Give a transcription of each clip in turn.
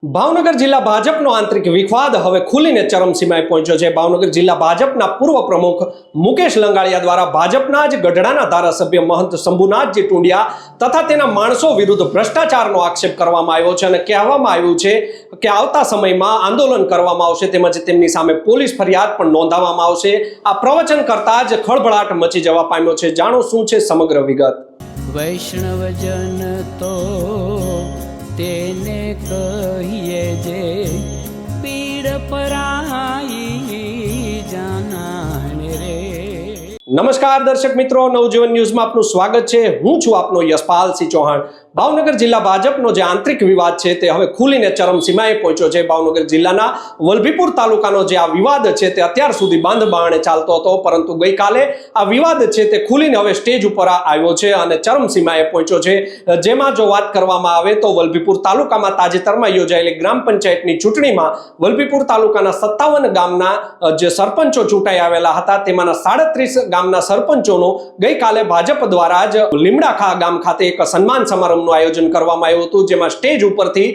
ભાવનગર જિલ્લા ભાજપનો આંતરિક વિવાદ હવે ખુલીને ચરમસીમાએ પહોંચ્યો છે। ભાવનગર જિલ્લા ભાજપના પૂર્વ પ્રમુખ મુકેશ લંગાળિયા દ્વારા ભાજપના જ ગઢડાના ધારાસભ્ય મહંત શંભુનાથજી ટુંડિયા તથા તેના માણસો વિરુદ્ધ ભ્રષ્ટાચારનો આક્ષેપ કરવામાં આવ્યો છે અને કહેવામાં આવ્યું છે કે આવતા સમયમાં આંદોલન કરવામાં આવશે તેમજ તેમની સામે પોલીસ ફરિયાદ પણ નોંધાવવામાં આવશે। આ પ્રવચન કરતા જ ખળભળાટ મચી જવા પામ્યો છે। જાણો શું છે સમગ્ર વિગત। વૈષ્ણવજન તો તેને કહીએ જે પીડ પરાઈ જાનાને રે। નમસ્કાર દર્શક મિત્રો, નવજીવન ન્યૂઝમાં આપનું સ્વાગત છે। હું છું આપનો યશપાલસિંહ ચૌહાણ। ભાવનગર જિલ્લા ભાજપનો જે આંતરિક વિવાદ છે તે હવે ખુલીને ચરમસીમાએ પહોંચ્યો છે। ભાવનગર જિલ્લાના વલભીપુર તાલુકાનો જે આ વિવાદ છે તે અત્યાર સુધી બાંધ બારણે ચાલતો હતો, પરંતુ ગઈકાલે આ વિવાદ છે તે ખુલીને હવે સ્ટેજ ઉપર આવ્યો છે અને ચરમસીમાએ પહોંચ્યો છે। જેમાં જો વાત કરવામાં આવે તો વલભીપુર તાલુકામાં તાજેતરમાં યોજાયેલી ગ્રામ પંચાયતની ચૂંટણીમાં વલભીપુર તાલુકાના 57 ગામના જે સરપંચો ચૂંટાઈ આવેલા હતા તેમાંના 37 ગામના સરપંચોનો ગઈકાલે ભાજપ દ્વારા જ લીમડાખા ગામ ખાતે એક સન્માન સમારંભનું આયોજન કરવામાં આવ્યું હતું, જેમાં સ્ટેજ ઉપરથી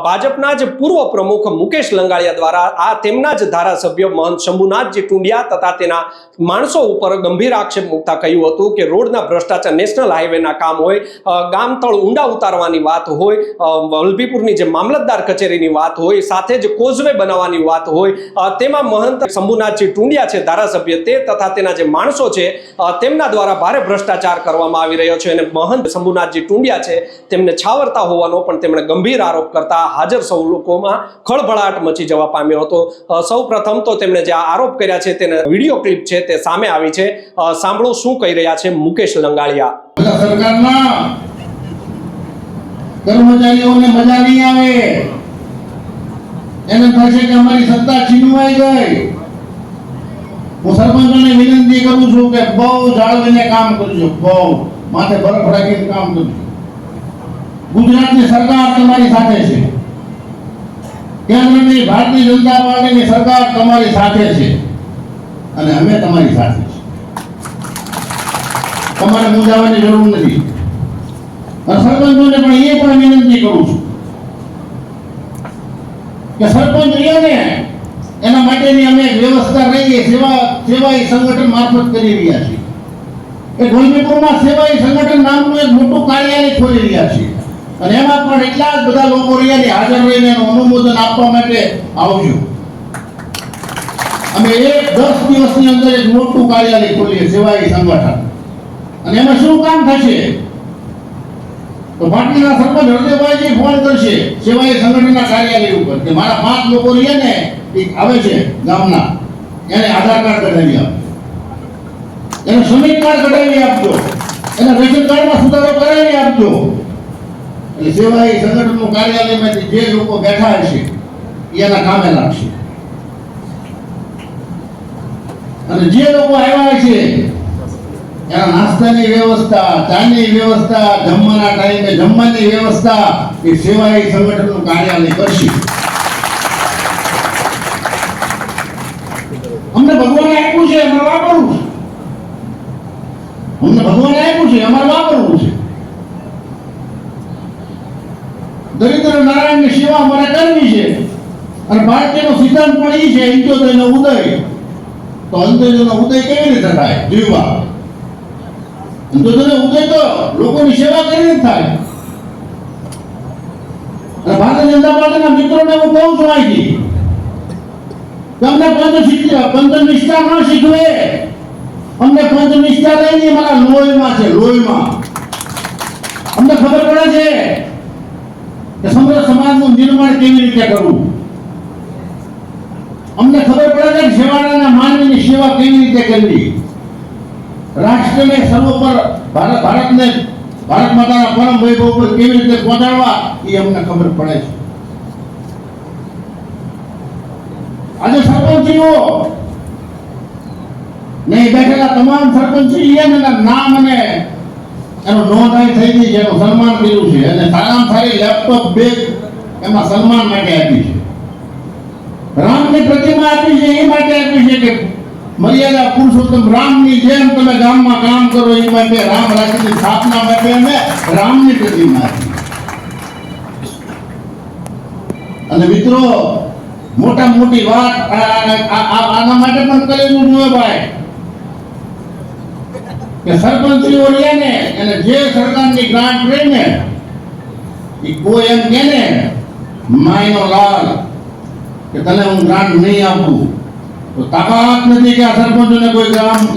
ભાજપના જ પૂર્વ પ્રમુખ મુકેશ લંગાળિયા દ્વારા આ તેમના જ ધારાસભ્ય મહંત શંભુનાથજી ટુંડિયા તથા તેના માણસો ઉપર ગંભીર આક્ષેપ મૂકતા કહ્યું હતું કે રોડના ભ્રષ્ટાચાર, નેશનલ હાઈવેના કામ હોય, ગામ તળ ઊંડા ઉતારવાની વાત હોય, વલભીપુરની જે મામલતદાર કચેરીની વાત હોય, સાથે જ કોઝવે બનાવવાની વાત હોય, તેમાં મહંત શંભુનાથજી ટુંડિયા છે ધારાસભ્ય તે તથા તેના જે માણસો છે તેમના દ્વારા ભારે ભ્રષ્ટાચાર કરવામાં આવી રહ્યો છે અને મહંત શંભુનાથજી ટુંડિયા છે તેમને છાવરતા હોવાનો પણ તેમણે ગંભીર આરોપ કરતા હાજર સૌ લોકોમાં ખળભળાટ મચી જવા પામ્યો હતો। સૌ પ્રથમ તો તેમણે જે આરોપ કર્યા છે તેને વિડીયો ક્લિપ છે તે સામે આવી છે। સાંભળો શું કહી રહ્યા છે મુકેશ લંગાળિયા। સરકારના કર્મચારીઓને મજા નહીં આવે, એને થશે કે અમારી સત્તા છીનવાઈ ગઈ। હું સરપંચોને વિનંતી કરું છું કે બહુ જાળવીને કામ કરજો, બહુ માથે બરફ રાખીને કામ કરજો। ગુજરાતની સરકાર તમારી સાથે છે, કેન્દ્રની ભારતીય જનતા પાર્ટીની સરકાર તમારી સાથે છે અને અમે તમારી સાથે છે। તમારે મૂંઝાવાની જરૂર નથી। અને સરપંચોને પણ એ પણ વિનંતી કરું છું કે સરપંચ રહ્યાને એના માટેની અમે એક વ્યવસ્થા રહીએ સેવાઈ સંગઠન મારફત કરી રહ્યા છીએ। એક વલભીપુરમાં સેવાઈ સંગઠન નામનું એક મોટું કાર્યાલય ખોલી રહ્યા છીએ અને એમાં પણ એટલા જ બધા લોકો રહ્યા હાજર રહીને એનું અનુમોદન આપવા માટે આવજો। અમે 10 દિવસની અંદર એક મોટું કાર્યાલય ખોલીએ સેવાઈ સંગઠન, અને એમાં શું કામ થશે તો પાટણના સરપંચ હરદેવભાઈજી ફોન કરશે સેવાઈ સંગઠનના કાર્યાલય ઉપર કે મારા 5 લોકો રહ્યા ને એ આવે છે ગામના, એને આધાર કાર્ડ કઢાવી આપજો, એને શ્રમિક કાર્ડ કઢાવી આપજો, એને રેશન કાર્ડમાં સુધારો કરાવી આપજો। એટલે સેવાઈ સંગઠનનું કાર્યાલયમાંથી જે લોકો બેઠા હશે એના કામે લાગશે અને જે લોકો આવ્યા છે એના નાસ્તાની વ્યવસ્થા, ચાની વ્યવસ્થા, જમવાના ટાઈમે જમવાની વ્યવસ્થા એ સેવાઈ સંગઠનનું કાર્યાલય કરશે। અમને ભગવાને આપ્યું છે, અમારે વાપરવું છે। અમને ભગવાને આપ્યું છે, અમારે વાપરવું છે। દરિદ્ર નારાયણની સેવા અમારે કરવી છે અને ભારતીયનો સિદ્ધાંત પણ એ છે અંત્યોદયનો ઉદય। તો અંત્યોદયનો ઉદય કેવી રીતે થાય? જીવવા અંત્યોદયનો ઉદય તો લોકોની સેવા કરીને થાય। અને ભારતીય જનતા પાર્ટીના મિત્રોને હું કહું છું અહીંથી કે અમને પંચનિષ્ઠા ન શીખવે, અમને પંચનિષ્ઠા લઈને મારા લોહીમાં છે, લોહીમાં અમને ખબર પડે છે કે સમગ્ર સમાજનું નિર્માણ કેવી રીતે કરવું। અમને ખબર પડે છે કે સેવાના માનવીની સેવા કેવી રીતે કરવી, રાષ્ટ્રને સર્વોપર ભારતને ભારત માતાના પરમ વૈભવ પર કેવી રીતે પહોંચાડવા એ અમને ખબર પડે છે। આજે સરપંચીઓ નહીં બેઠેલા તમામ સરપંચીઓના નામ અને એનો નોંધાઈ થઈ ગઈ છે, એનું સન્માન કર્યું છે અને સારામાં સારી લેપટોપ બેગ એમાં સન્માન માટે આપી છે। રામની પ્રતિમા આપી છે એ માટે આપી છે કે મર્યાદા પુરુષોત્તમ રામની જેમ તમે ગામમાં કામ કરો એ માટે રામ રાજ્યની સ્થાપના માટે અમે રામની પ્રતિમા આપી। અને મિત્રો મોટા મોટી વાત આના માટે પણ કરેલું જોઈએ ભાઈ કે સરપંચીઓ લે ને અને જે સરકારની ગ્રાન્ટ રહે ને એ કોઈ એમ કે ને માયનો લાલ કે તને હું ગ્રાન્ટ નહીં આપું તો તાકાત નથી કે આ સરપંચોને કોઈ ગ્રાન્ટ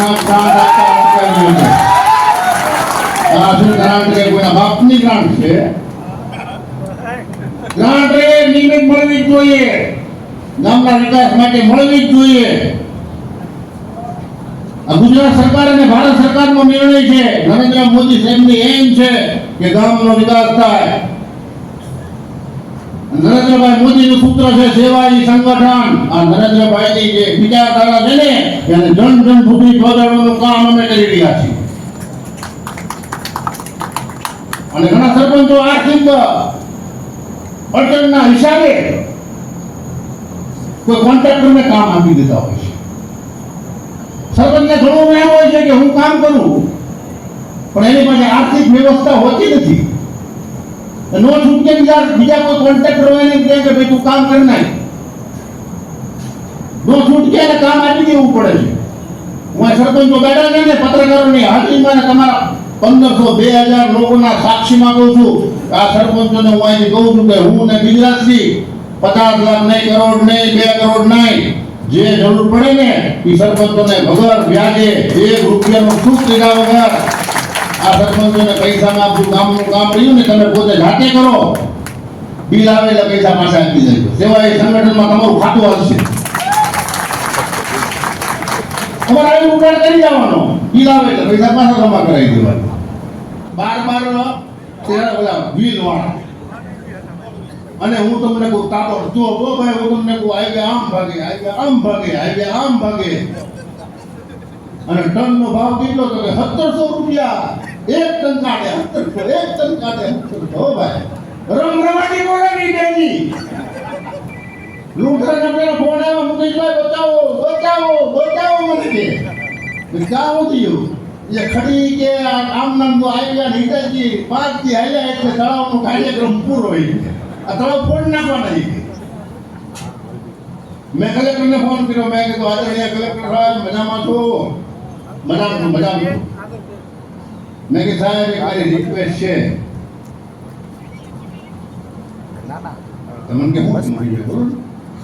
ગ્રાન્ટ કે કોઈના બાપની ગ્રાન્ટ છે ગ્રાન્ટ એ નિયમિત મળવી જ જોઈએ ગામના વિકાસ માટે મળવી જ જોઈએ આ ગુજરાત સરકાર અને ભારત સરકારનો નિર્ણય છે નરેન્દ્ર મોદી સાહેબની એમ છે કે ગામનો વિકાસ થાય નરેન્દ્રભાઈ મોદીનું સૂત્ર છે સેવા ઈ સંગઠન આ નરેન્દ્રભાઈની જે વિચારધારા છે ને એને જન જન સુધી પહોંચાડવાનું કામ અમે કરી રહ્યા છીએ અને ઘણા સરપંચો આર્થિક અડચણના હિસાબે કોઈ કોન્ટ્રાક્ટરને કામ આપી દેતા હોય છે સરપંચને ઘણું એમ હોય છે કે હું કામ કરું પણ એની પાસે આર્થિક વ્યવસ્થા હોતી નથી નો છૂટકે બીજા કોઈ કોન્ટ્રાક્ટર હોય ને કહે કે ભાઈ તું કામ કરી નાખ નો છૂટકે એને કામ આપી દેવું પડે છે હું સરપંચો બેઠા છે ને પત્રકારોની હાજરીમાં તમારા 1500-2000 લોકોના સાક્ષીમાં કહું છું આ સરપંચોને હું અહીંથી કહું છું કે હું ને ગુજરાતથી 50 લાખ નહીં કરોડ નહીં 2 કરોડ નહીં જે જરૂર પડે ને એ સરપંચોને વગર વ્યાજે 1 રૂપિયાનું સુખ લીધા વગર આ સરપંચોને પૈસામાં આપણું ગામનું કામ રહ્યું ને તમે પોતે જાતે કરો બિલ આવે એટલે પૈસા પાછા આપી દેજો સેવા એ સંગઠનમાં તમારું ખાતું આવશે તમારે આવી ઉડાડ કરી જવાનો બિલ આવે એટલે પૈસા પાછા જમા કરાવી દેવાના 12 ઓલા બિલ વાળા અને હું તમને કહું તાતો જો ભાઈ હું તમને કહું આવી આમ ભાગે આમ ભાગે અને ટન નો ભાવ કેટલો તો કે 1700 રૂપિયા એક ટન કાઢે 1700 હો ભાઈ રમરમાટી બોલે ની દેની લૂંટરના પેલા ફોન આવ્યો મુકેશભાઈ બચાવો મને કે જાઓ દિયો એ ખડી કે આમ નામ તો આવ્યા નીતાજી 5 થી હાલ્યા એટલે તળાવનો કાર્યક્રમ પૂરો હોય આ તળાવ ફોન નાખવાના મેં કલેક્ટરને ફોન કર્યો મેં કીધું આદરણીય કલેક્ટર સાહેબ મજામાં છો મજામાં મેં કીધું સાહેબ એક મારી રિક્વેસ્ટ છે તમને કે હું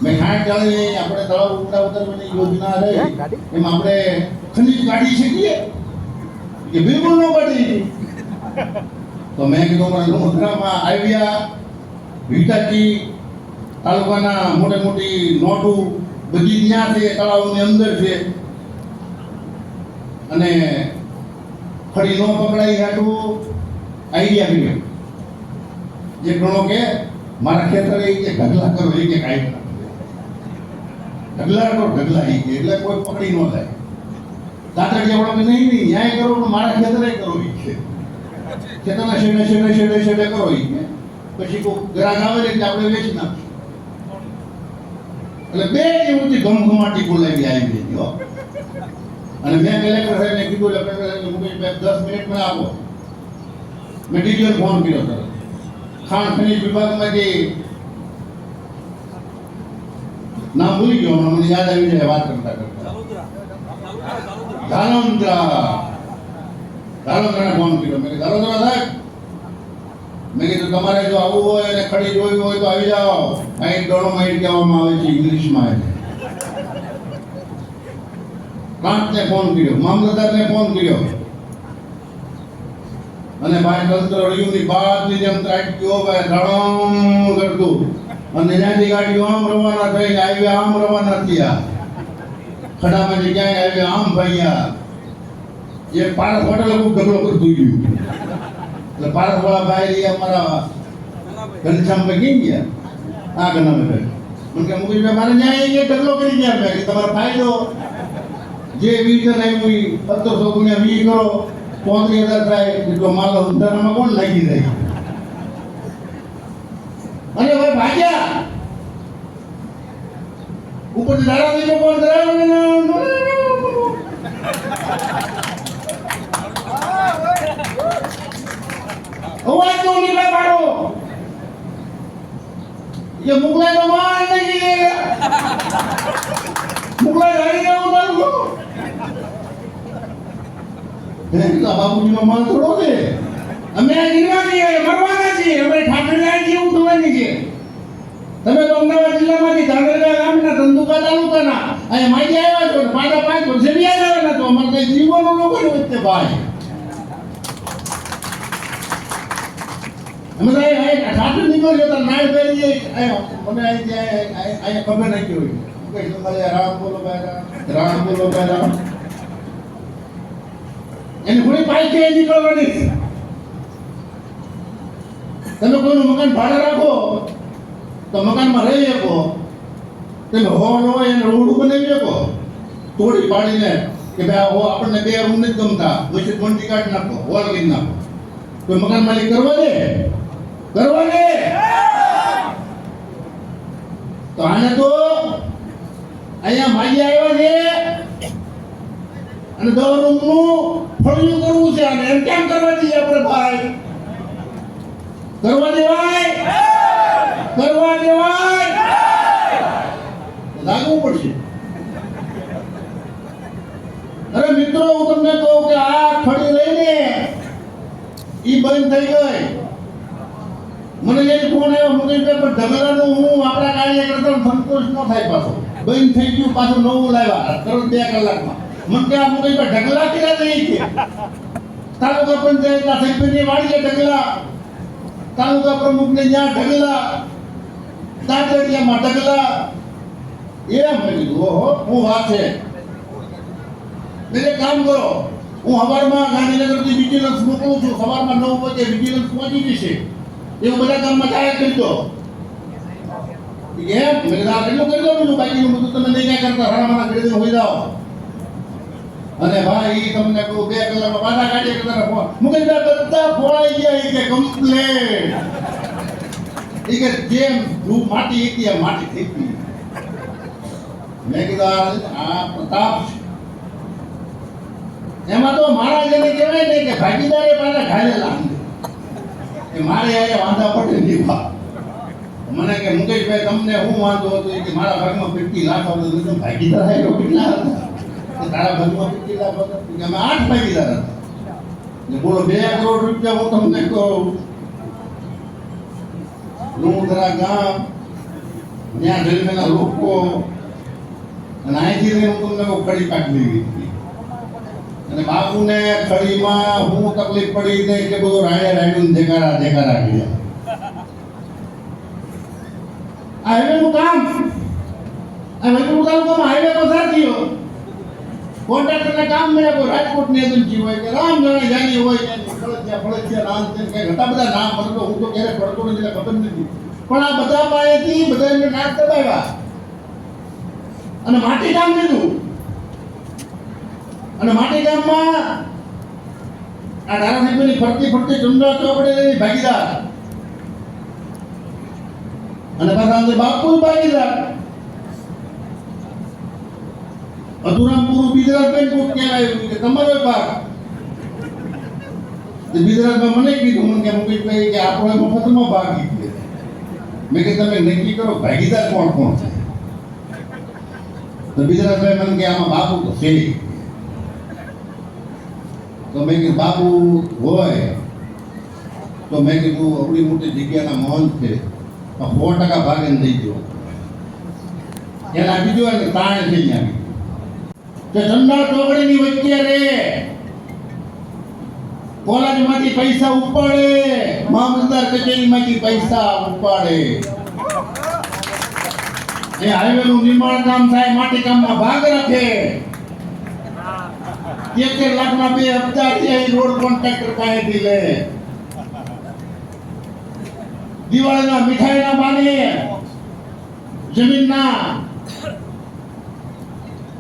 મેં 60 આપણે તળાવ ઉતારવાની યોજના રહી એમાં આપણે ખનીજ કાઢી શકીએ કે બિલકુલ ન કાઢી તો મેં કીધું અમારા લોધરામાં આવ્યા વિટાજી તાલુકાના મોટી નોટું બધી ત્યાં છે તળાવની અંદર છે અને ફરી નો પકડાઈ હાટું આઈડિયા કર્યો જે ઘણો કે મારા ખેતરે કે ઢગલા કરો એ કે કાંઈ ઢગલા એટલે કોઈ પકડી ન થાય દાંતરડિયા વાળો કે નહીં ન્યાય કરો પણ મારા ખેતરે કરો એ છે ખેતરના શેડે કરો એ કે પછી કોઈ ગ્રાહક આવે ને એટલે આપણે વેચી નાખીએ એટલે બે જેવું ગમગમાટી બોલાવી આવી ગઈ અને મેં કલેક્ટર સાહેબને કીધું એટલે મુકેશભાઈ 10 મિનિટમાં આપો મેં ડીજીઓને ફોન કર્યો તરત ખાણ ખનીજ વિભાગમાંથી નામ ભૂલી ગયો મને યાદ આવી જાય વાત કરતા ધાલોદરાને ફોન કર્યો મેં ધાલોદરા સાહેબ મેં કીધું તમારે જો આવવું હોય અને ખડી જોવી હોય તો આવી જાઓ અહીં ડોળોમાઇટ કહેવામાં આવે છે ઇંગ્લિશમાં એને પ્રાંતને ફોન કર્યો મામલતદારને ફોન કર્યો અને ભાઈ તંત્ર રહ્યુંની બાદની જેમ ત્રાટ ગયો ભાઈ ધડમ કરતું અને ત્યાંથી ગાડીઓ આમ રવાના થઈ આવી આમ રવાના થયા ખડામાંથી ક્યાંય આવી આમ ભાગ્યા એ પારસ હોટલ ખૂબ ઢગલો કરતું ગયું એટલે પારસ વાળા ભાઈ અમારા ઘનશ્યામભાઈ કઈ ગયા આ ગણાવે મને કે મુકેશભાઈ મારે ન્યાય એ ઢગલો કરી ગયા મેં કે તમારો ફાયદો જે વિઝન આવ્યું 1700 ગુણ્યા 20 કરો 35,000 થાય એટલો માલ ઉધારામાં કોણ લાગી જાય અને ભાઈ ભાગ્યા ઉપર દાડાની કોણ અવાજ તો નીકળે પાડો ये मुगलाई तो मार नहीं गए मुगलाई गाड़ी का उतार लो तो बाबूजी નો માલ થોડો છે અમે આ જીવવા છીએ મરવાના છીએ અમે ઠાકરડા જેવું થવાની છે તમે તો અમદાવાદ જિલ્લામાંથી ધાંગધ્રા ગામના ધંધુકા તાલુકાના અહીં માજી આવ્યા છો પાછા 5 વર્ષે બી આવ્યા તો અમારે કઈ જીવવાનો લોકો વચ્ચે ભાઈ અમે તો અહીં ઠાકર નીકળ્યો તો નાળ પહેરીએ મને અહીં ખબર નથી હોય કઈ તમારે રામ બોલો બેરા એની ઘણી પાઈ કે નીકળવાની તમે કોઈનું મકાન ભાડે રાખો તો મકાનમાં રહી શકો તમે હોલ હોય એને રોડ બનાવી શકો તોડી પાડીને કે ભાઈ આપણને 2 રૂમ નથી ગમતા પછી કોન્ટ્રી કાર્ડ નાખો હોલ લઈ નાખો કોઈ મકાન માલિક કરવા દે તો આને તો અહીંયા માજી આવ્યા છે અને 10 રૂમનું ફળિયું કરવું છે અને એમ કેમ કરવા દઈએ આપણે ભાઈ કરવા દેવાય લાગવું પડશે અરે મિત્રો હું તમને કહું કે આ ફળી લઈને ઈ બંધ થઈ ગઈ મને એ ફોન આવ્યો મુકેશ પર ઢગલાનું હું આપણા કાર્યકર્તાનો સંતોષ ન થાય પાછો બંધ થઈ ગયું પાછું નવું લાવ્યા તરત 2 કલાકમાં મને કે આ મુકેશ પર ઢગલા કર્યા નહીં છે તાલુકા પંચાયતના સભ્યની વાડીએ ઢગલા તાલુકા પ્રમુખને જ્યાં ઢગલા તાતડિયામાં ઢગલા એમ કીધું ઓહો હું વાત છે એક કામ કરો હું સવારમાં ગાંધીનગરથી વિજિલન્સ મોકલું છું સવારમાં 9 વાગે વિજિલન્સ પહોંચી જશે એવું બધા કામમાં જાહેર કરી દો એમ મેં આ કેટલું કરી દો બીજું બાકીનું બધું તમે નહીં કાંઈ કરતા રાણામાના કરી દો હોઈ જાઓ અને ભાઈ તમને કહું 2 કલાકમાં પાછા કાઢીએ કરતા ફોન મુકેશભાઈ બધા ફોળાઈ ગયા કે કમ્પ્લેટ એ કે જેમ ધૂપ માટી હતી માટી થઈ ગઈ મેં કીધું આ પ્રતાપ એમાં તો મારા જેને કહેવાય ને કે ભાગીદારે પાછા ઘાલેલા એ મારે આ વાંધા પડે દીવા મને કે મુકેશભાઈ તમને હું વાંધો હતો કે મારા ભાગમાં 50 લાખ હતો તો ભાગીદાર આવ્યો કેટલા હતા તારા ભાગમાં 50 લાખ હતો કે અમે 8 ભાગીદાર હતા ને બોલો 2 કરોડ રૂપિયા હું તમને કહું લુણધરા ગામ ત્યાં જન્મેલા લોકો અને અહીંથી હું તમને ખડી કાઢી દીધી અને બાપુને ખડીમાં હું તકલીફ પડી ગઈ કે બધું રાડ્યું દેખાડા ગયા આ હાઈવેનું કામ આ વેલપુર તાલુકામાં હાઈવે પસાર થયો કોન્ટ્રાક્ટરને કામ મળ્યા કોઈ રાજકોટની એજન્સી હોય કે રામગઢ જાની હોય કે ફળસિયા નામ છે કે ઘણા બધા નામ પડતો હું તો ક્યારે પડતો નથી ખબર નથી પણ આ બધા પાસેથી બધાને નાક દબાવ્યા અને માટી કામ લીધું અને માટી ગામમાં આ ધારાસભ્યની ફરતી ચંદ્રા ચોકડી ભાગીદાર અને પાછા અંદર બાપુ ભાગીદાર અધુરામપુર બિજરાજભાઈ કોટ કહેવાય કે તમારો ભાગ બિજરાજભાઈ મને કીધું મને કે મુકેશભાઈ કે આપણો મફતમાં ભાગ લીધો મેં કે તમે નક્કી કરો ભાગીદાર કોણ છે તો બિજરાજભાઈ મને કે આમાં બાપુ તો છે તો મેં કીધું બાપુ હોય તો મેં કીધું આપણી મોટી જગ્યાના મહંત છે 100% ભાગે દઈ દો એના બીજો એને તાણ થઈ આવી કે ચંદા ચોકડીની વચ્ચે રે કોલેજમાંથી પૈસા ઉપાડે મામલતદાર કચેરીમાંથી પૈસા ઉપાડે એ હાઈવેનું નિર્માણ કામ થાય માટી કામમાં ભાગ રાખે 1 લાખના 2 હપ્તા છે રોડ કોન્ટ્રાક્ટર પાસેથી લે દિવાળીના મીઠાઈના બાને જમીનના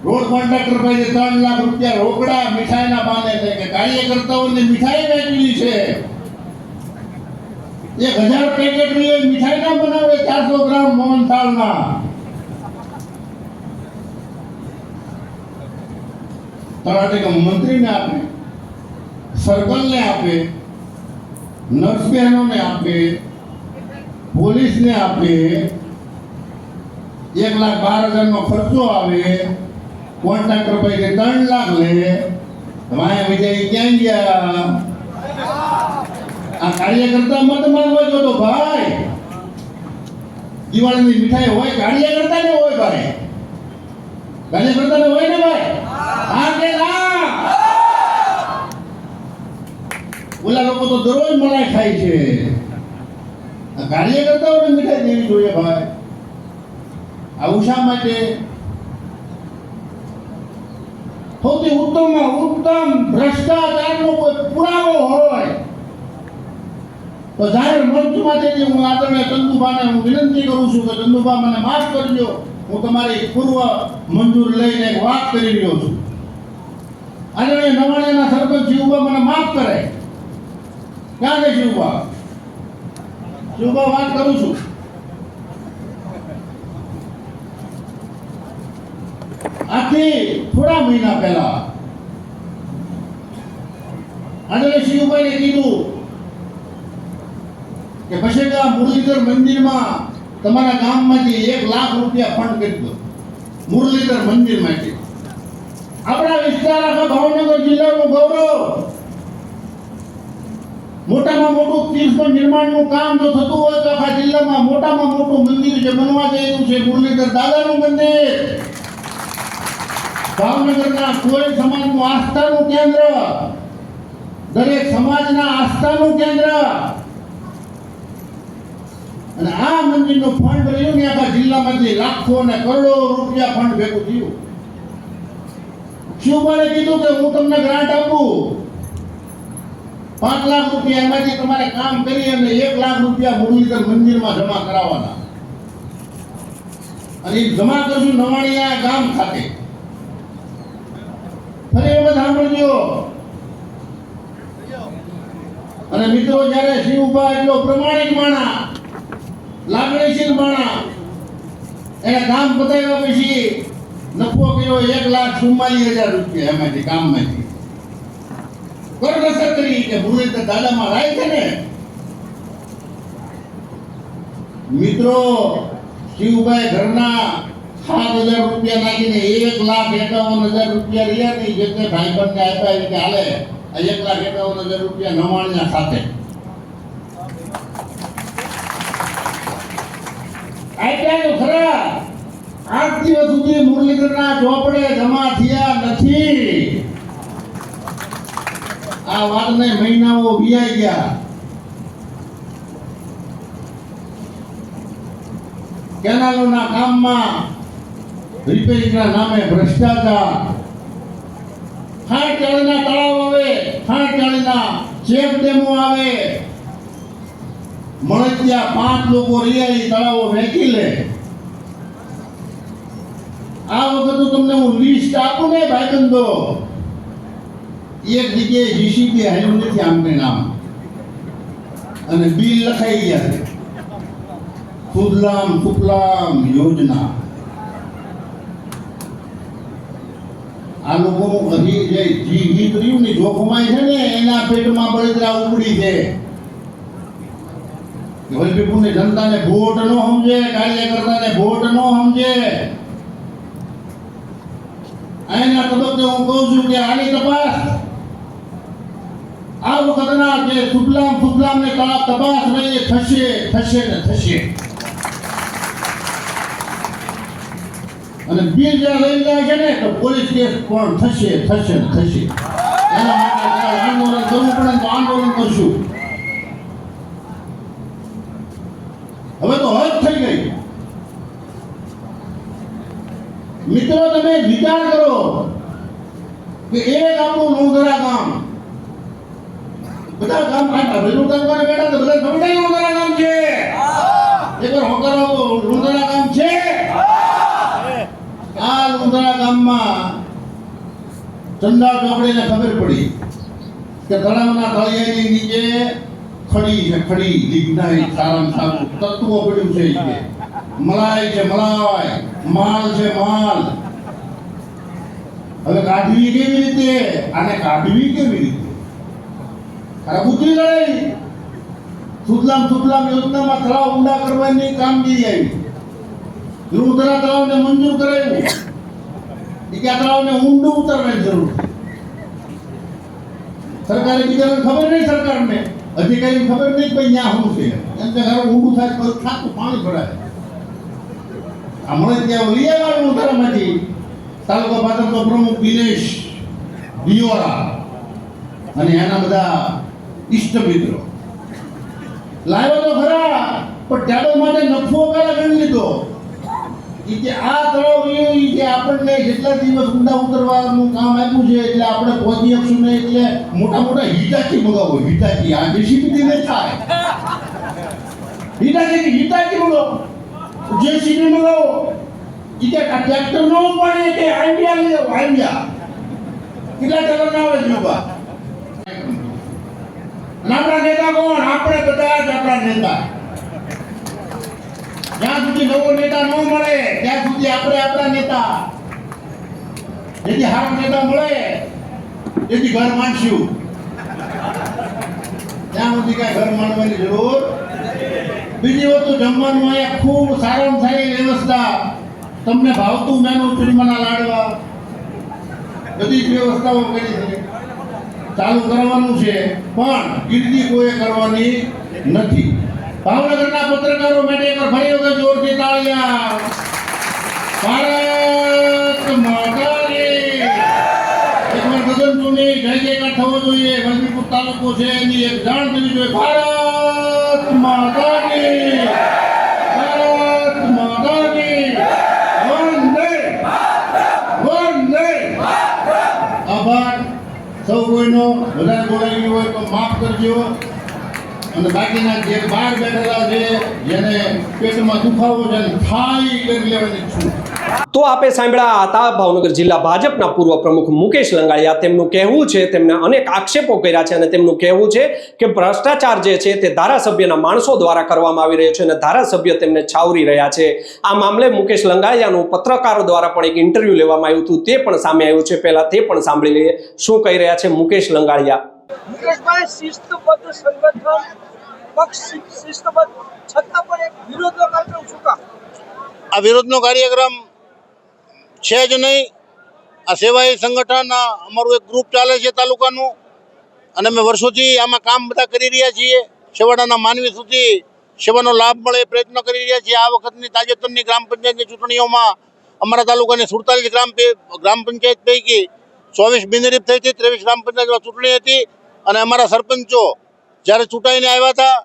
રોડ કોન્ટ્રાક્ટર પાસે 3 લાખ રૂપિયા રોકડા મીઠાઈના બાને લે કે કાર્યકર્તાઓને મીઠાઈ વેચવી છે 1000 પેકેટ મીઠાઈ ના બનાવે 400 ગ્રામ મોહનથાળના તલાટી મંત્રીને આપે સર્કલને આપે નર્સ બહેનોને આપે પોલીસને આપે 1,12,000 નો ખર્ચો આવે, કોન્ટ્રાક્ટર પાસે 3 લાખ લે, વાયા વિજય ક્યાં ગયા? આ કાર્યકર્તા મત માંગવા જો તો ભાઈ, દિવાળીની મીઠાઈ હોય કાર્યકર્તા ને હોય ભાઈ, કાર્યકર્તા ને હોય ને ભાઈ, હા કે ના? ઓલા લોકો તો દરરોજ મલાઈ ખાય છે, આ કાર્યકર્તાઓને મીઠાઈ દેવી જોઈએ ભાઈ. આવું શા માટે? સૌથી ઉત્તમ ભ્રષ્ટાચારનો કોઈ પુરાવો હોય તો જાહેર મંચમાંથી હું આદરણીય ચંદુભાને હું વિનંતી કરું છું કે ચંદુભા મને માફ કરજો, હું તમારી પૂર્વ મંજૂર લઈને એક વાત કરી રહ્યો છું. આદરણીય નવાણિયાના સરપંચ શિવભા મને માફ કરે. ક્યાં છે શિવભા? શિવભા વાત કરું છું. આથી થોડા મહિના પહેલા આદરણીય શિવભાઈને કીધું કે પછેડા મુરલીધર મંદિરમાં તમારા ગામમાંથી 1 લાખ રૂપિયા ફંડ કરી દો, મુરલીધર મંદિર માટે. આપણા વિસ્તાર આખા ભાવનગર જિલ્લાનું ગૌરવ. મોટામાં મોટું તીર્થનું નિર્માણનું કામ જો થતું હોય તો આખા જિલ્લામાં મોટામાં મોટું મંદિર જે બનવા જઈ રહ્યું છે મુરલીધર દાદાનું મંદિર. ભાવનગરના કોઈ સમાજનું આસ્થાનું કેન્દ્ર, દરેક સમાજના આસ્થાનું કેન્દ્ર. અને આ મંદિરનું ફંડ રહ્યું ને આખા જિલ્લામાંથી લાખો અને કરોડો રૂપિયા ફંડ ભેગું થયું. શિવભાઈએ કીધું કે હું તમને ગ્રાન્ટ આપું 5 લાખ રૂપિયા, એમાંથી તમારે કામ કરી અને 1 લાખ રૂપિયા મુરલીધર મંદિરમાં જમા કરાવવાના. અને એ જમા કરશું નવાણિયા ગામ ખાતે. ફરી એ બધા સાંભળજો. અને મિત્રો, જ્યારે શિવભા એટલો પ્રમાણિક માણા, લાગણીશીલ માણા, એને કામ પતાવ્યા પછી નફો કર્યો 1,44,000 રૂપિયા એમાંથી કામમાંથી. કરકસર કરી કે મુરલીધર દાદામાં રાય છે ને. મિત્રો, શિવભાઈ ઘરના 7,000 રૂપિયા નાખીને 1,51,000 રૂપિયા રહ્યા નહીં, જે તે ભાઈબંધને આપ્યા એ કે હાલે આ 1,51,000 રૂપિયા નવાણિયા સાથે આપ્યા તો ખરા. 8 દિવસ સુધી મુરલીધરના ચોપડે જમા થયા નથી. આ વાતને મહિનાઓ વીઆઈ ગયા. કેનાલોના કામમાં રિપેરિંગના નામે ભ્રષ્ટાચાર. 60 તળાવ આવે, 60 ચેક ડેમો આવે, મળે ત્યાં 5 લોકો રિયાળી તળાવો વેચી લે. આ વખતે તમને હું લિસ્ટ આપું ને ભાઈબંધો, એક જગ્યાએ જીસીબી હાલ્યું નથી આમને નામ, અને બિલ લખાઈ ગયા છે. સુજલામ સુફલામ યોજના. આ લોકોનું હજી જે જીવિત રહ્યું ને જોખમાય છે ને, એના પેટમાં બળતરા ઉપડી છે. વલભીપુરની જનતાને વોટ ન સમજે, કાર્યકર્તાને વોટ ન સમજે. અહીંના તબક્કે હું કહું છું કે આની તપાસ આ વખતના જે સુફલામ ને તપાસ રહી થશે ને થશે. અને બિલ જ્યાં લઈ જાય છે ને તો પોલીસ કેસ પણ થશે ને થશે. એના માટે આંદોલન કરવું પડે તો આંદોલન કરશું. હવે તો હદ થઈ ગઈ. મિત્રો, તમે વિચાર કરો કે એક આપણું નોંધરા ગામ, બધા ગામ ખાતા ભેલું કરવા બેઠા તો બધા ખબર નહીં નોંધરા ગામ છે. એકવાર હોકરો નોંધરા ગામ છે. આ નોંધરા ગામમાં ચંદા ચોકડીને ખબર પડી કે તળાવના તળિયાની નીચે ખડી છે, ખડી લિગ્નાઇટ સારામાં સારું તત્વો પડ્યું છે. મલાઈ છે, મલાઈ, માલ છે, માલ. હવે કાઢવી કેવી રીતે? આને કાઢવી કેવી રીતે? અરે બુદ્ધિ લડાઈ. સુફલામ યોજનામાં તળાવ ઊંડા કરવાની કામગીરી આવી. ધ્રુવધરા તળાવને મંજૂર કરાવ્યું. એ કે આ તળાવને ઊંડું ઉતારવાની જરૂર છે. સરકારે બીજાને ખબર નહીં, સરકારને અધિકારીને ખબર નહીં કે ભાઈ ન્યા શું છે. એમ કે ઘરે ઊંડું થાય તો ખાતું પાણી ભરાય. હમણાં ત્યાં લઈ આવવાનું ઉતારામાંથી તાલુકા ભાજપનો પ્રમુખ દિનેશ દિયોરા અને એના બધા ઇષ્ટ મિત્રો લાવ્યો તો ખરા, પણ ટેબલ માટે નફો પેલા ગણી લીધો. ઈ કે આ તળાવ ઈ કે આપણને જેટલા દિવસ ઊંડા ઉતરવાનું કામ આપ્યું છે એટલે આપણે પહોંચી શકશું ને, એટલે મોટા મોટા હિટાચી મગાવો. હિટાચી આ જેસીબી ને થાય. Hitachi મગાવો, JCB મગાવો. ઈ કે આ ટ્રેક્ટર નો પડે કે આઈડિયા લે આઈડિયા. કેટલા ટેલર ના આવે છે બાબા. આપણા નેતા કોણ? આપણે બધા જ આપણા નેતા. જ્યાં સુધી નવો નેતા ન મળે ત્યાં સુધી આપણે આપણા નેતા. જેથી સારો નેતા મળે તેથી ઘર માંડશું. ત્યાં સુધી કઈ ઘર માંડવાની જરૂર. બીજી વસ્તુ જમવાનું અહીંયા ખૂબ સારામાં સારી વ્યવસ્થા. તમને ભાવતું મેનુ, ચૂરમાના લાડવા બધી જ વ્યવસ્થાઓ કરી છે. ચાલુ કરવાનું છે પણ ગીરદી કોઈ કરવાની નથી. ભાવનગરના પત્રકારો માટે એક ફરી વખત જોરથી તાળીਆਂ. ભારત માતા કી. એકવાર ગગનચુંબી જય જયકાર થવો જોઈએ. વલભીપુર તાલુકો છે એની એક જાણ થવી જોઈએ. ભારત માતા કી. ભારત માતા કી. વંદે વંદે. આભાર. સૌ કોઈનો વધારે બોલાઈ ગયું હોય તો માફ કરજો. અને બાકીના જે બહાર બેઠેલા છે જેને પેટમાં દુખાવો છે થાઈ કરી લેવાની છૂટ. તો આપે સાંભળ્યા હતા ભાવનગર જિલ્લા ભાજપના પૂર્વ પ્રમુખ મુકેશ લંગાળિયા. તેમનું કહેવું છે, તેમને અનેક આક્ષેપો કર્યા છે અને તેમનું કહેવું છે કે ભ્રષ્ટાચાર જે છે તે ધારાસભ્યના માણસો દ્વારા કરવામાં આવી રહ્યો છે અને ધારાસભ્ય તેમને છાવરી રહ્યા છે. આ મામલે મુકેશ લંગાળિયાનું પત્રકારો દ્વારા પણ એક ઇન્ટરવ્યુ લેવામાં આવ્યું હતું, તે પણ સામે આવ્યું છે. પહેલા તે પણ સાંભળી લઈએ શું કહી રહ્યા છે મુકેશ લંગાળિયા. મુકેશભાઈ, શિસ્તબદ્ધ સંગઠન, પક્ષ શિસ્તબદ્ધ છતાં પણ એક વિરોધનો કાર્યક્રમ શું કામ? આ વિરોધનો કાર્યક્રમ છે જ નહીં. આ સેવાય સંગઠન અમારું એક ગ્રુપ ચાલે છે તાલુકાનું, અને અમે વર્ષોથી આમાં કામ બધા કરી રહ્યા છીએ. છેવાડાના માનવી સુધી સેવાનો લાભ મળે એ પ્રયત્ન કરી રહ્યા છીએ. આ વખતની તાજેતરની ગ્રામ પંચાયતની ચૂંટણીઓમાં અમારા તાલુકાની 47 ગ્રામ પંચાયત પૈકી 24 બિનહરીફ થઈ હતી. 23 ગ્રામ પંચાયતમાં ચૂંટણી હતી અને અમારા સરપંચો જ્યારે ચૂંટાઈને આવ્યા હતા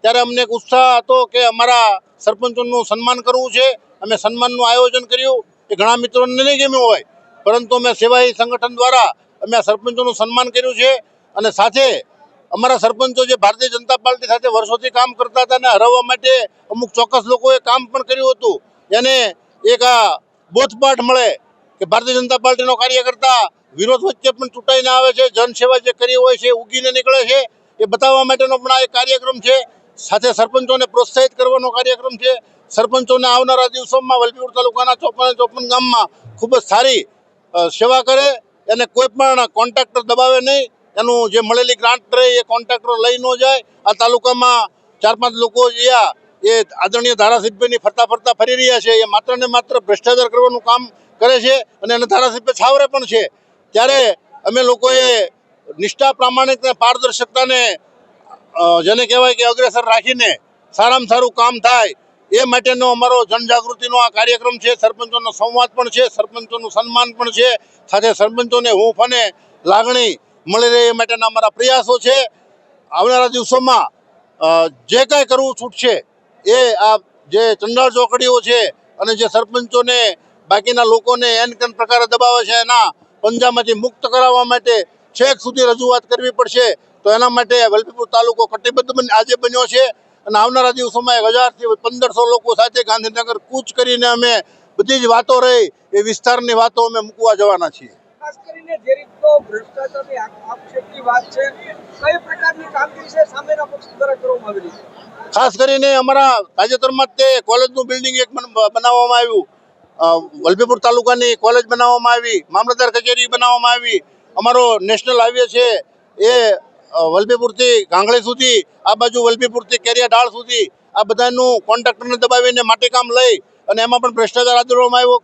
ત્યારે અમને એક ઉત્સાહ હતો કે અમારા સરપંચોનું સન્માન કરવું છે. અમે સન્માનનું આયોજન કર્યું. એ ઘણા મિત્રોને નહીં ગમ્યું હોય, પરંતુ અમે સેવાય સંગઠન દ્વારા અમે આ સરપંચોનું સન્માન કર્યું છે. અને સાથે અમારા સરપંચો જે ભારતીય જનતા પાર્ટી સાથે વર્ષોથી કામ કરતા હતા અને હરાવવા માટે અમુક ચોક્કસ લોકોએ કામ પણ કર્યું હતું, એને એક આ બોધપાઠ મળે કે ભારતીય જનતા પાર્ટીનો કાર્યકર્તા વિરોધ વચ્ચે પણ ચૂંટાઈને આવે છે, જનસેવા જે કરી હોય છે ઉગીને નીકળે છે, એ બતાવવા માટેનો પણ આ એક કાર્યક્રમ છે. સાથે સરપંચોને પ્રોત્સાહિત કરવાનો કાર્યક્રમ છે. સરપંચોને આવનારા દિવસોમાં વલભીપુર તાલુકાના 54 ગામમાં ખૂબ જ સારી સેવા કરે. એને કોઈ પણ કોન્ટ્રાક્ટર દબાવે નહીં. એનું જે મળેલી ગ્રાન્ટ રહે એ કોન્ટ્રાક્ટર લઈ ન જાય. આ તાલુકામાં 4-5 લોકો જ્યાં એ આદરણીય ધારાસભ્યની ફરતા ફરી રહ્યા છે, એ માત્ર ને માત્ર ભ્રષ્ટાચાર કરવાનું કામ કરે છે અને એને ધારાસભ્ય છાવરે પણ છે. ત્યારે અમે લોકોએ નિષ્ઠા, પ્રામાણિક અને પારદર્શકતાને જેને કહેવાય કે અગ્રેસર રાખીને સારામાં સારું કામ થાય એ માટેનો અમારો જનજાગૃતિનો આ કાર્યક્રમ છે. સરપંચોનો સંવાદ પણ છે, સરપંચોનું સન્માન પણ છે. સાથે સરપંચોને હૂંફ અને લાગણી મળી રહે એ માટેના અમારા પ્રયાસો છે. આવનારા દિવસોમાં જે કાંઈ કરવું છૂટશે એ આ જે ચંડાળ ચોકડીઓ છે અને જે સરપંચોને બાકીના લોકોને એન કેન પ્રકારે દબાવે છે એના પંજામાંથી મુક્ત કરાવવા માટે છેક સુધી રજૂઆત કરવી પડશે. તો એના માટે વલભીપુર તાલુકો કટિબદ્ધ આજે બન્યો છે અને આવનારા દિવસોમાં 1000 થી 1500 લોકો સાથે ગાંધીનગર કૂચ કરીને અમે બધી જ વાતો રહી એ વિસ્તારની વાતો અમે મૂકવા જવાના છીએ. ખાસ કરીને જે રીતનો ભ્રષ્ટાચારની આક્ષેપની વાત છે, કઈ પ્રકારની કામગીરી છે સામેના પક્ષ દ્વારા કરવામાં આવી રહી છે? ખાસ કરીને અમારા તાજેતરમાં તે કોલેજનું બિલ્ડિંગ એક બનાવવામાં આવ્યું. વલભીપુર તાલુકાની કોલેજ બનાવવામાં આવી, મામલતદાર કચેરી બનાવવામાં આવી. અમારો નેશનલ હાઈવે છે એ વલભીપુરથી ગાંગળી સુધી, આ બાજુ વલભીપુરથી કેરિયા ઢાળ સુધી આ બધાનું કોન્ટ્રાક્ટરને દબાવીને માટીકામ લઈ અને એમાં પણ ભ્રષ્ટાચાર આદરવામાં આવ્યો.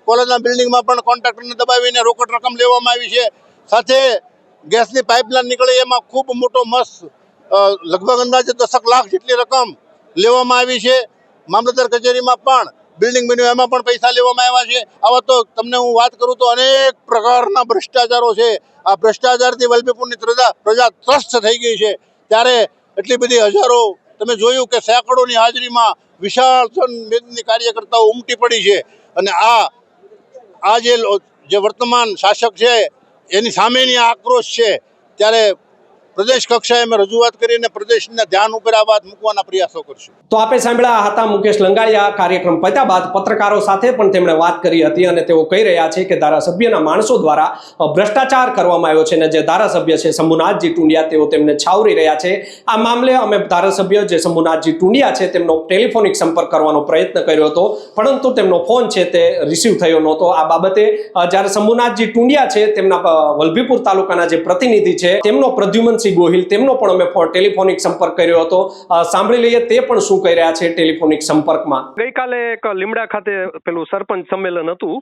કોલેજના બિલ્ડિંગમાં પણ કોન્ટ્રાક્ટરને દબાવીને રોકડ રકમ લેવામાં આવી છે. સાથે ગેસની પાઇપલાઇન નીકળે એમાં ખૂબ મોટો મસ્ત લગભગ અંદાજે 10 લાખ જેટલી રકમ લેવામાં આવી છે. મામલતદાર કચેરીમાં પણ બિલ્ડિંગ બન્યું એમાં પણ પૈસા લેવામાં આવ્યા છે. આવા તો તમને હું વાત કરું તો અનેક પ્રકારના ભ્રષ્ટાચારો છે. આ ભ્રષ્ટાચારથી વલભીપુરની પ્રજા ત્રસ્ત થઈ ગઈ છે. ત્યારે એટલી બધી હજારો તમે જોયું કે સેંકડોની હાજરીમાં વિશાળ મેદની કાર્યકર્તાઓ ઉમટી પડી છે. અને આ જે વર્તમાન શાસક છે એની સામેની આક્રોશ છે. ત્યારે પ્રદેશ કક્ષાએ અમે રજૂઆત કરીને પ્રદેશના ધ્યાન ઉપર આ વાત મૂકવાના પ્રયાસો કરશું. તો આપે સાંભળ્યા હતા મુકેશ લંગાડિયા. કાર્યક્રમ પત્યા બાદ પત્રકારો સાથે પણ તેમણે વાત કરી હતી અને તેઓ કહી રહ્યા છે કે ધારાસભ્યના માણસો દ્વારા ભ્રષ્ટાચાર કરવામાં આવ્યો છે અને જે ધારાસભ્ય છે શંભુનાથજી ટુંડિયા તેઓ તેમને છાવરી રહ્યા છે. આ મામલે અમે ધારાસભ્ય જે શંભુનાથજી ટુંડિયા છે તેમનો ટેલિફોનિક સંપર્ક કરવાનો પ્રયત્ન કર્યો હતો, પરંતુ તેમનો ફોન છે તે રિસીવ થયો નહોતો. આ બાબતે જ્યારે શંભુનાથજી ટુંડિયા છે તેમના વલભીપુર તાલુકાના જે પ્રતિનિધિ છે તેમનો પ્રદ્યુમનસિંહ ગોહિલ તેમનો પણ અમે ટેલિફોનિક સંપર્ક કર્યો હતો. સાંભળી લઈએ તે પણ શું કહી રહ્યા છે ટેલિફોનિક સંપર્કમાં. ગઈકાલે એક લીમડા ખાતે પેલું સરપંચ સંમેલન હતું,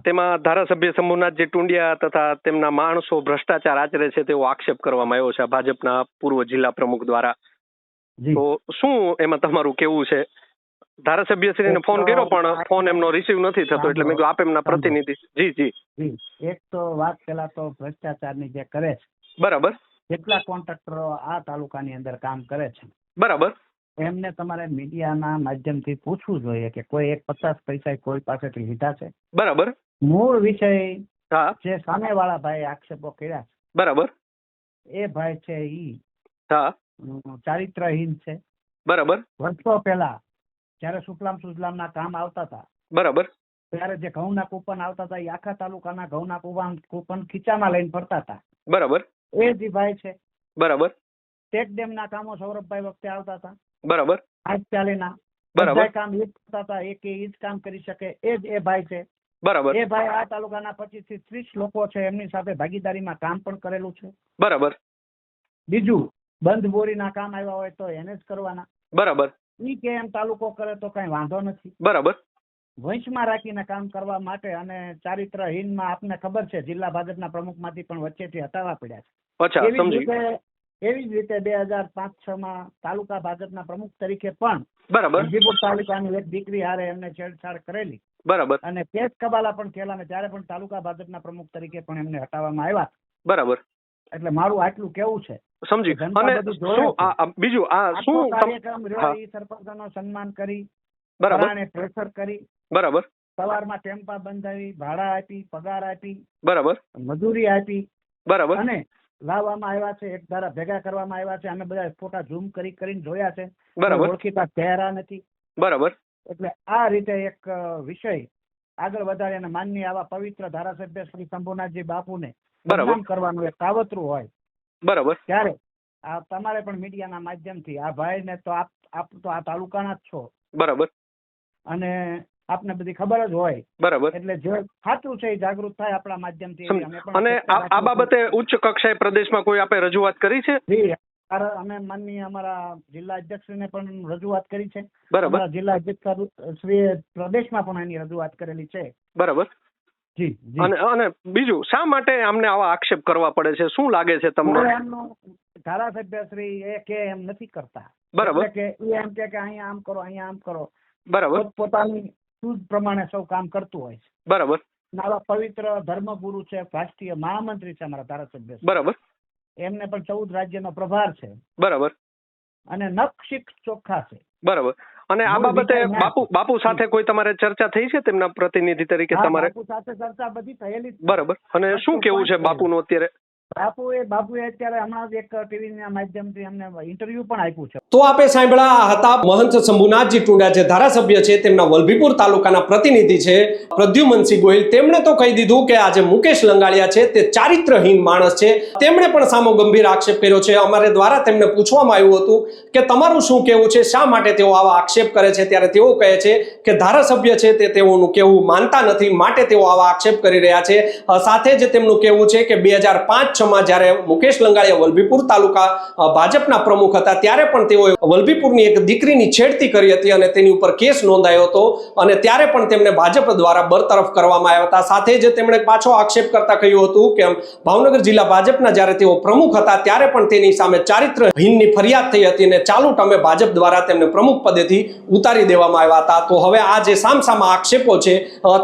તેમાં ધારાસભ્ય શંભુનાથજી ટુંડિયા તથા તેમના માણસો ભ્રષ્ટાચાર આચરે છે તેવો આક્ષેપ કરવામાં આવ્યો છે ભાજપના પૂર્વ જિલ્લા પ્રમુખ દ્વારા. તો શું એમાં તમારું કેવું છે? ધારાસભ્યશ્રીને ફોન કર્યો પણ ફોન એમનો રિસીવ નથી થતો, એટલે મેં કીધું આપ એમના પ્રતિનિધિ. જી. એક તો વાત પેલા તો ભ્રષ્ટાચારની જે કરે છે, બરાબર, કેટલા કોન્ટ્રાક્ટરો આ તાલુકાની અંદર કામ કરે છે, બરાબર, એમને તમારે મીડિયાના માધ્યમથી પૂછવું જોઈએ કે કોઈ 50 પૈસા કોઈ પાસેથી લીધા છે. બરાબર. મૂળ વિષય હા, જે સામેવાળા ભાઈ આક્ષેપો કર્યા છે, બરાબર, એ ભાઈ છે ઈ હા, ચારિત્રહીન છે. બરાબર, વર્ષો પહેલા જયારે સુફલામ સુજલામના કામ આવતા હતા, બરાબર, ત્યારે જે ઘઉંના કૂપન આવતા હતા એ આખા તાલુકાના ઘઉંના કૂપન ખીચામાં લઈને ફરતા હતા. બરાબર, એ જ ભાઈ છે. બરાબર, ટેક ડેમના કામો સૌરભભાઈ વખતે આવતા હતા, બરાબર, આજ ચાલીના બરાબર, બધા કામ એ જ કરતા હતા, એ જ કામ કરી શકે એ જ એ ભાઈ છે. બરાબર, એ ભાઈ આ તાલુકાના 25 થી 30 લોકો છે એમની સાથે ભાગીદારીમાં કામ પણ કરેલું છે. બરાબર. બીજું બંધ બોરીના કામ આવ્યા હોય તો એને જ કરવાના. બરાબર. ઈ કે એમ તાલુકો કરે તો કઈ વાંધો નથી. બરાબર. વંશમાં રાખીને કામ કરવા માટે અને ચારિત્રહીનમાં આપને ખબર છે જિલ્લા ભાજપના પ્રમુખમાંથી પણ વચ્ચેથી હટાવવા પડ્યા છે. અચ્છા, સમજી. એવી જ રીતે 2005-6 માં તાલુકા ભાજપના પ્રમુખ તરીકે પણ બરાબર વલભીપુર તાલુકાની એક દીકરી હારે એમને છેડછાડ કરેલી, બરાબર, અને કેસ કબાલા પણ થયેલા, ને ત્યારે પણ તાલુકા ભાજપના પ્રમુખ તરીકે પણ એમને હટાવવામાં આવ્યા. બરાબર. એટલે મારું આટલું કેવું છે. સમજી. અને બીજું આ શું કાર્યક્રમ રહ્યો એ સરપંચોનું સન્માન કરી, બરાબર, પ્રેશર કરી, બરાબર, સવારમાં ટેમ્પા બંધાવી, ભાડા આપી, પગાર આપી, બરાબર, મજૂરી આપી, બરાબર, અને લાવવામાં આવ્યા છે, એક ધારા ભેગા કરવામાં આવ્યા છે. અમે બધા ફોટા ઝૂમ કરીને જોયા છે. બરાબર, ઓળખીતા ચહેરા નથી. બરાબર. એટલે આ રીતે એક વિષય આગળ વધારે અને માનનીય આવા પવિત્ર ધારાસભ્ય શ્રી શંભુનાથજી બાપુને બદનામ કરવાનું એક કાવતરું હોય, બરાબર, ત્યારે આ તમારે પણ મીડિયાના માધ્યમથી આ ભાઈને તો આપ તો આ તાલુકાના જ છો, બરાબર, અને આપને બધી ખબર જ હોય, બરાબર, એટલે જે સાચું છે એ જાગૃત થાય આપણા માધ્યમથી. અને આ બાબતે ઉચ્ચ કક્ષાએ પ્રદેશમાં કોઈ આપે રજૂઆત કરી છે? અમે માનનીય અમારા જિલ્લા અધ્યક્ષને પણ રજૂઆત કરી છે. બરાબર. જિલ્લા અધ્યક્ષ શ્રી પ્રદેશમાં પણ એની રજૂઆત કરેલી છે. બરાબર. જી. અને બીજું શા માટે આમને આવા આક્ષેપ કરવા પડે છે? શું લાગે છે તમને? એમનું ધારાસભ્ય શ્રી એ કે એમ નથી કરતા. બરાબર. કે એમ કે અહીંયા આમ કરો, અહીંયા આમ કરો. બરાબર. પોતાની સૂઝ પ્રમાણે સૌ કામ કરતું હોય છે. બરાબર. આવા પવિત્ર ધર્મગુરુ છે, રાષ્ટ્રીય મહામંત્રી છે અમારા ધારાસભ્ય. બરાબર. એમને પણ 14 રાજ્યનો પ્રભાર છે. બરાબર. અને નખશીખ ચોખ્ખા છે. બરાબર. અને આ બાબતે બાપુ સાથે કોઈ તમારે ચર્ચા થઈ છે તેમના પ્રતિનિધિ તરીકે? તમારે બાપુ સાથે ચર્ચા બધી થયેલી. બરાબર. અને શું કેવું છે બાપુનું અત્યારે? બાપુએ અત્યારે હમણાં એક ટીવીના માધ્યમથી અમને ઇન્ટરવ્યુ પણ આપ્યું છે. તો આપે સાંભળ્યા હતા મહંત શંભુનાથજી ટુંડિયા જે ધારાસભ્ય છે તેમના વલભીપુર તાલુકાના પ્રતિનિધિ છે પ્રદ્યુમનસિંહ ગોહિલ. તેમણે તો કહી દીધું કે આ જે મુકેશ લંગાડિયા છે તે ચારિત્રહીન માણસ છે. તેમણે પણ સામો ગંભીર આક્ષેપ કર્યો છે. અમારે દ્વારા તેમને પૂછવામાં આવ્યું હતું કે તમારું શું કહેવું છે, શા માટે તેઓ આવા આક્ષેપ કરે છે, ત્યારે તેઓ કહે છે કે ધારાસભ્ય છે તે તેઓનું કહેવું માનતા નથી, માટે તેઓ આવા આક્ષેપ કરી રહ્યા છે. સાથે જ તેમનું કહેવું છે કે 2005 5-6માં જ્યારે મુકેશ લંગાડિયા વલભીપુર તાલુકા ભાજપના પ્રમુખ હતા ત્યારે પણ તેઓએ વલભીપુરની એક દીકરીની છેડતી કરી હતી અને તેની ઉપર કેસ નોંધાયો હતો અને ત્યારે પણ તેમને ભાજપ દ્વારા બરતરફ કરવામાં આવ્યા હતા. સાથે જ તેમણે પાછો આક્ષેપ કરતા કહ્યું હતું કે ભાવનગર જિલ્લા ભાજપના જ્યારે તેઓ પ્રમુખ હતા ત્યારે પણ તેની સામે ચારિત્રહીનની ફરિયાદ થઈ હતી અને ચાલુ ટર્મે ભાજપ દ્વારા તેમને પ્રમુખ પદેથી ઉતારી દેવામાં આવ્યા હતા. તો હવે આ જે સામસામા આક્ષેપો છે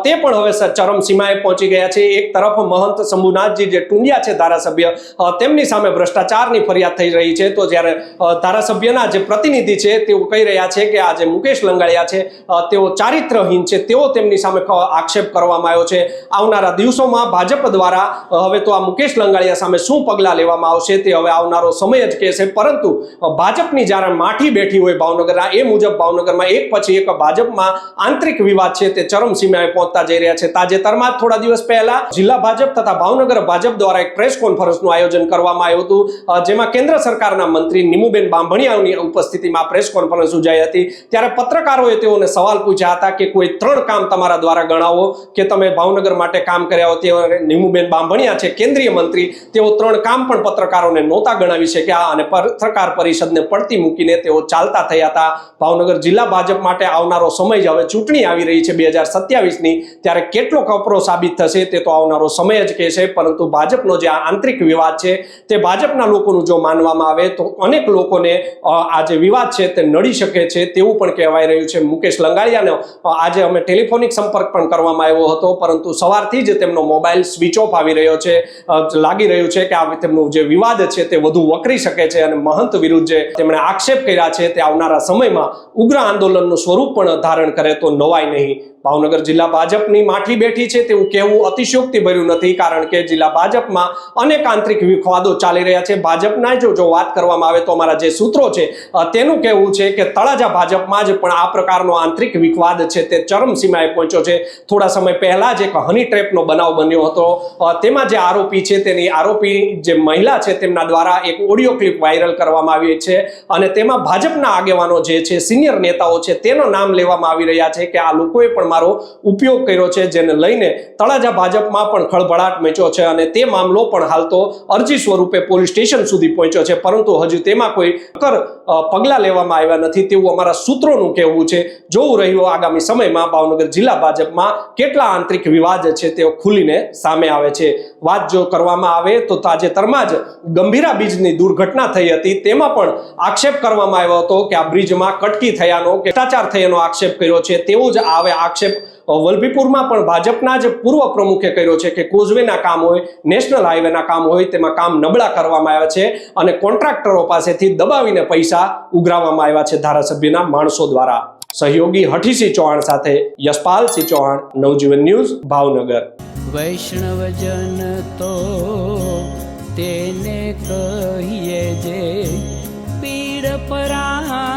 તે પણ હવે ચરમસીમાએ પહોંચી ગયા છે. એક તરફ મહંત શંભુનાથજી જે ટુંડિયા છે ધારાસભ્ય, તેમની સામે ભ્રષ્ટાચારની ફરિયાદ થઈ રહી છે. તો જ્યારે ધારાસભ્યના જે પ્રતિનિધિ છે તેઓ કહી રહ્યા છે કે આ જે મુકેશ લંગાડિયા છે તેઓ ચારિત્રહીન છે, તેઓ તેમની સામે આક્ષેપ કરવામાં આવ્યો છે. આવનારા દિવસોમાં ભાજપ દ્વારા હવે તો આ મુકેશ લંગાડિયા સામે શું પગલાં લેવામાં આવશે તે હવે આવનારો સમય જ કહેશે. પરંતુ ભાજપની જ્યારે માઠી બેઠી હોય ભાવનગરના, એ મુજબ ભાવનગરમાં એક પછી એક ભાજપમાં આંતરિક વિવાદ છે તે ચરમસીમાએ પહોંચતા જઈ રહ્યા છે. તાજેતરમાં થોડા દિવસ પહેલા જિલ્લા ભાજપ તથા ભાવનગર ભાજપ દ્વારા એક પ્રેસ કોન્ફરન્સનું આયોજન કરવામાં આવ્યું હતું, જેમાં કેન્દ્ર સરકારના મંત્રી નિમુબેન બાંભણિયાની ઉપસ્થિતિમાં પ્રેસ કોન્ફરન્સ યોજાઈ હતી. ત્યારે પત્રકારોએ તેઓને સવાલ પૂછ્યા હતા કે કોઈ 3 કામ તમારા દ્વારા ગણાવો કે તમે ભાવનગર માટે કામ કર્યા હો. તેઓ નિમુબેન બાંભણિયા છે કેન્દ્રીય મંત્રી, તેઓ 3 કામ પણ પત્રકારોને નહોતા ગણાવી શક્યા અને પત્રકાર પરિષદને પડતી મૂકીને તેઓ ચાલતા થયા હતા. ભાવનગર જિલ્લા ભાજપ માટે આવનારો સમય જ હવે ચૂંટણી આવી રહી છે 2027ની, ત્યારે કેટલો કપરો સાબિત થશે તે તો આવનારો સમય જ કહેશે. પરંતુ ભાજપનો જે આંતરિક વિવાદ છે તે ભાજપના લોકોનું જો માનવામાં આવે તો અનેક લોકોને આ જે વિવાદ છે તે નડી શકે છે તેવું પણ કહેવાય રહ્યું છે. મુકેશ લંગાડિયાનો આજે અમે ટેલિફોનિક સંપર્ક પણ કરવામાં આવ્યો હતો, પરંતુ સવારથી જ તેમનો મોબાઈલ સ્વિચ ઓફ આવી રહ્યો છે. લાગી રહ્યું છે કે આ તેમનો જે વિવાદ છે તે વધુ વકરી શકે છે અને મહંત વિરુદ્ધ જે તેમણે આક્ષેપ કર્યા છે તે આવનારા સમયમાં ઉગ્ર આંદોલનનું સ્વરૂપ પણ ધારણ કરે તો નવાય નહીં. ભાવનગર જિલ્લા ભાજપની માઠી બેઠી છે તેવું કહેવું અતિશયોક્તિ ભર્યું નથી, કારણ કે જિલ્લા ભાજપમાં અનેક આંતરિક વિવાદો ચાલી રહ્યા છે. ભાજપના જો વાત કરવામાં આવે તો અમારા જે સૂત્રો છે તેનું કહેવું છે કે તળાજા ભાજપમાં જ પણ આ પ્રકારનો આંતરિક વિવાદ છે તે ચરમસીમાએ પહોંચ્યો છે. થોડા સમય પહેલા જ એક હની ટ્રેપનો બનાવ બન્યો હતો, તેમાં જે આરોપી છે તેની આરોપી જે મહિલા છે તેમના દ્વારા એક ઓડિયો ક્લિપ વાયરલ કરવામાં આવી છે અને તેમાં ભાજપના આગેવાનો જે છે, સિનિયર નેતાઓ છે, તેનો નામ લેવામાં આવી રહ્યા છે કે આ લોકોએ પણ મારો ઉપયોગ કર્યો છે, જેને લઈને તળાજા ભાજપમાં પણ ખળભળાટ મચ્યો છે અને તે મામલો પણ હાલ તો અરજી સ્વરૂપે પોલીસ સ્ટેશન સુધી પહોંચ્યો છે, પરંતુ હજુ તેમાં કોઈ પગલાં લેવામાં આવ્યા નથી તેવું અમારા સૂત્રોનું કહેવું છે. જોવું રહ્યું આગામી સમયમાં ભાવનગર જિલ્લા ભાજપમાં કેટલા આંતરિક વિવાદ છે તે ખુલીને સામે આવે છે. વાત જો કરવામાં આવે તો તાજેતરમાં જ ગંભીરા બ્રિજની દુર્ઘટના થઈ હતી, તેમાં પણ આક્ષેપ કરવામાં આવ્યો હતો કે આ બ્રિજમાં કટકી થયાનો કે ભ્રષ્ટાચાર થયાનો આક્ષેપ કર્યો છે. તેવું જ આવે આક્ષેપ વલભીપુરમાં પણ ભાજપના જ પૂર્વ પ્રમુખે કર્યો છે કે કોઝવેના કામ હોય, નેશનલ હાઈવેના કામ હોય, તેમાં કામ નબળા કરવામાં આવ્યા છે અને કોન્ટ્રાક્ટરો પાસેથી દબાવીને પૈસા ઉઘરાવવામાં આવ્યા છે ધારાસભ્યના માણસો દ્વારા. સહયોગી હઠીસિંહ ચૌહાણ સાથે યશપાલસિંહ ચૌહાણ, નવજીવન ન્યૂઝ, ભાવનગર. વૈષ્ણવજન તો તેને કહીએ જે પીડ પરાય.